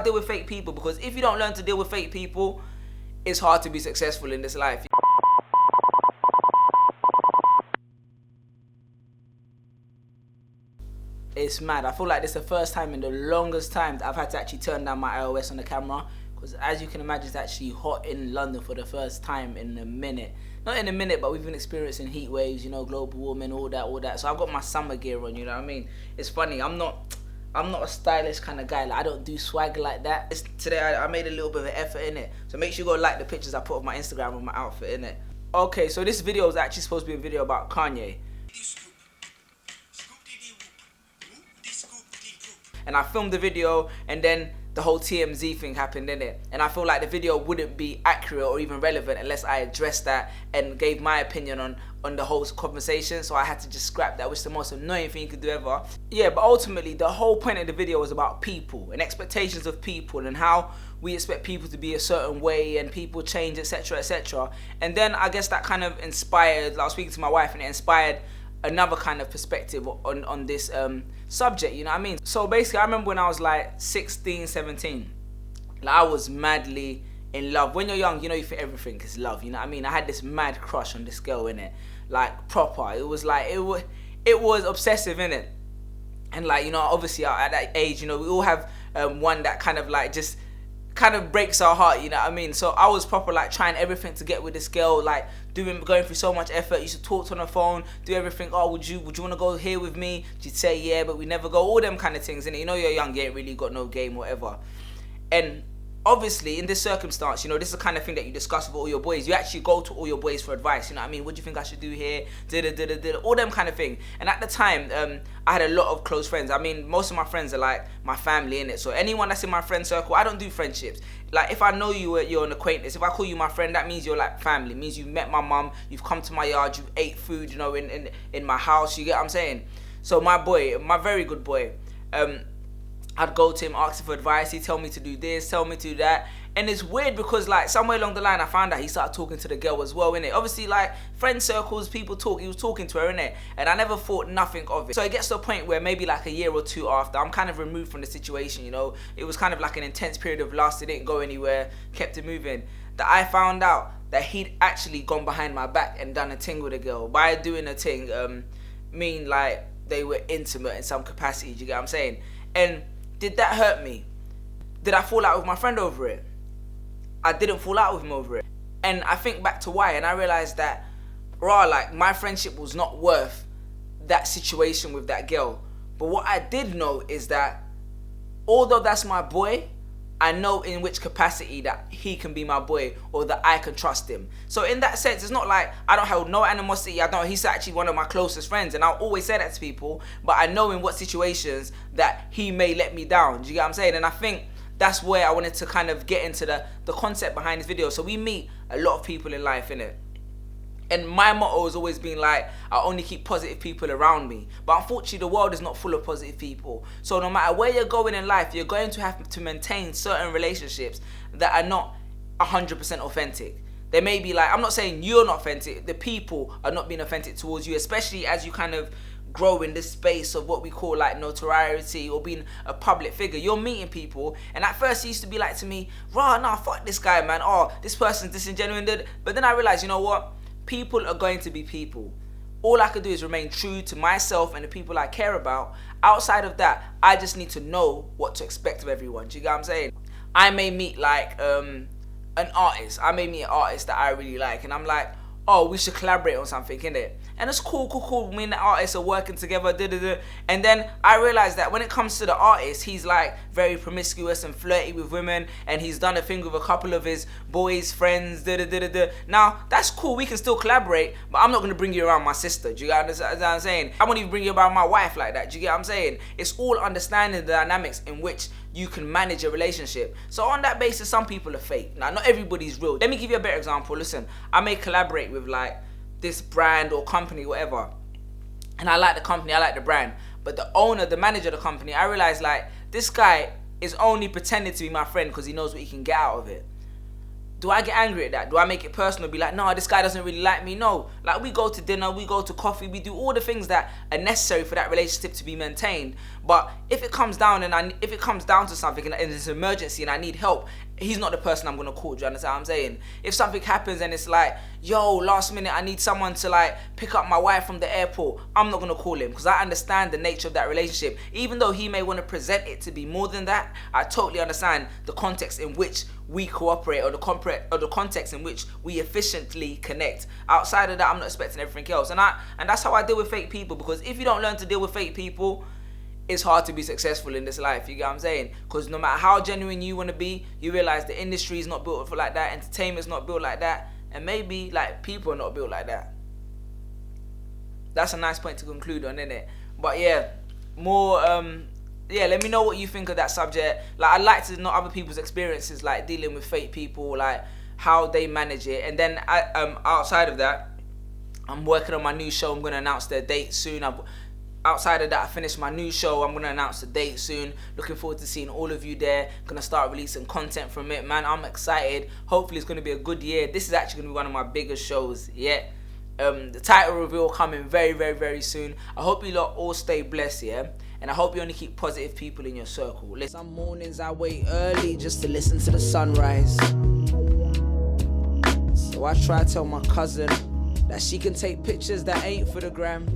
Deal with fake people, because if you don't learn to deal with fake people, it's hard to be successful in this life. It's mad. I feel like this is the first time in the longest time that I've had to actually turn down my iOS on the camera, because as you can imagine, it's actually hot in London for the first time in a minute. Not in a minute, but we've been experiencing heat waves, you know, global warming, all that. So I've got my summer gear on, you know what I mean? It's funny, I'm not a stylish kind of guy. Like, I don't do swag like that. Today I made a little bit of an effort in it. So make sure you go like the pictures I put on my Instagram with my outfit in it. Okay, so this video is actually supposed to be a video about Kanye. And I filmed the video, and then the whole TMZ thing happened, innit? And I feel like the video wouldn't be accurate or even relevant unless I addressed that and gave my opinion on the whole conversation. So I had to just scrap that, which is the most annoying thing you could do ever. Yeah, but ultimately the whole point of the video was about people and expectations of people and how we expect people to be a certain way and people change, etc, etc. And then I guess that kind of inspired, I was speaking to my wife, and it inspired another kind of perspective on this subject, you know what I mean? So basically, I remember when I was like 16, 17, like I was madly in love. When you're young, you know, you think everything is love, you know what I mean? I had this mad crush on this girl, innit? Like, proper. It was like, it was obsessive, innit? And like, you know, obviously at that age, you know, we all have one that kind of like just kind of breaks our heart, you know what I mean? So I was proper like trying everything to get with this girl, like going through so much effort. Used to talk to her on the phone, do everything. Oh, would you want to go here with me? She'd say yeah, but we never go. All them kind of things, innit? You know, you're young, you ain't really got no game, whatever. And obviously, in this circumstance, you know, this is the kind of thing that you discuss with all your boys. You actually go to all your boys for advice, you know what I mean? What do you think I should do here? All them kind of thing. And at the time, I had a lot of close friends. I mean, most of my friends are like my family, innit? So anyone that's in my friend circle, I don't do friendships. Like, if I know you're an acquaintance, if I call you my friend, that means you're like family. It means you've met my mum, you've come to my yard, you ate food, you know, in my house, you get what I'm saying? So my boy, my very good boy, I'd go to him, ask him for advice. He'd tell me to do this, tell me to do that. And it's weird because, like, somewhere along the line, I found out he started talking to the girl as well, innit? Obviously, like, friend circles, people talk. He was talking to her, innit? And I never thought nothing of it. So it gets to a point where maybe like a year or two after, I'm kind of removed from the situation, you know? It was kind of like an intense period of lust. It didn't go anywhere, kept it moving. That I found out that he'd actually gone behind my back and done a thing with a girl. By doing a thing, mean like they were intimate in some capacity, do you get what I'm saying? And did that hurt me? Did I fall out with my friend over it? I didn't fall out with him over it. And I think back to why, and I realized that, like, my friendship was not worth that situation with that girl. But what I did know is that, although that's my boy, I know in which capacity that he can be my boy, or that I can trust him. So in that sense, it's not like I don't have no animosity. He's actually one of my closest friends, and I'll always say that to people, but I know in what situations that he may let me down. Do you get what I'm saying? And I think that's where I wanted to kind of get into the concept behind this video. So we meet a lot of people in life, innit? And my motto has always been like, I only keep positive people around me. But unfortunately, the world is not full of positive people. So no matter where you're going in life, you're going to have to maintain certain relationships that are not 100% authentic. They may be like, I'm not saying you're not authentic, the people are not being authentic towards you, especially as you kind of grow in this space of what we call like notoriety or being a public figure. You're meeting people, and at first he used to be like to me, nah, fuck this guy, man. Oh, this person's disingenuous. But then I realized, you know what? People are going to be people. All I can do is remain true to myself and the people I care about. Outside of that, I just need to know what to expect of everyone. Do you get what I'm saying? I may meet like an artist. I may meet an artist that I really like, and I'm like, oh, we should collaborate on something, innit? And it's cool. Me and the artist are working together, And then I realized that when it comes to the artist, he's like very promiscuous and flirty with women, and he's done a thing with a couple of his boys' friends, Now, that's cool, we can still collaborate, but I'm not gonna bring you around my sister. Do you get what I'm saying? I won't even bring you around my wife like that. Do you get what I'm saying? It's all understanding the dynamics in which you can manage a relationship. So on that basis, some people are fake. Now, not everybody's real. Let me give you a better example. Listen, I may collaborate with like this brand or company, whatever, and I like the company, I like the brand, but the owner, the manager of the company, I realize like this guy is only pretending to be my friend because he knows what he can get out of it. Do I get angry at that? Do I make it personal? Be like, no, this guy doesn't really like me? No. Like, we go to dinner, we go to coffee, we do all the things that are necessary for that relationship to be maintained. But if it comes down to something and it's an emergency and I need help, he's not the person I'm gonna call. Do you understand what I'm saying? If something happens and it's like, yo, last minute I need someone to like pick up my wife from the airport, I'm not gonna call him, because I understand the nature of that relationship. Even though he may want to present it to be more than that, I totally understand the context in which we cooperate, or the context in which we efficiently connect. Outside of that, I'm not expecting everything else. And that's how I deal with fake people, because if you don't learn to deal with fake people, it's hard to be successful in this life. You get what I'm saying? Because no matter how genuine you want to be, you realize the industry is not built for like that, entertainment's not built like that, and maybe like people are not built like that. That's a nice point to conclude on, isn't it? But yeah, more let me know what you think of that subject. Like, I'd like to know other people's experiences, like dealing with fake people, like how they manage it. And then outside of that, I'm working on my new show. I'm gonna announce the date soon. Outside of that, I finished my new show. I'm gonna announce the date soon. Looking forward to seeing all of you there. Gonna start releasing content from it, man. I'm excited. Hopefully it's gonna be a good year. This is actually gonna be one of my biggest shows yet. The title reveal coming very, very, very soon. I hope you lot all stay blessed, yeah? And I hope you only keep positive people in your circle. Listen. Some mornings I wait early just to listen to the sunrise. So I try to tell my cousin that she can take pictures that ain't for the gram.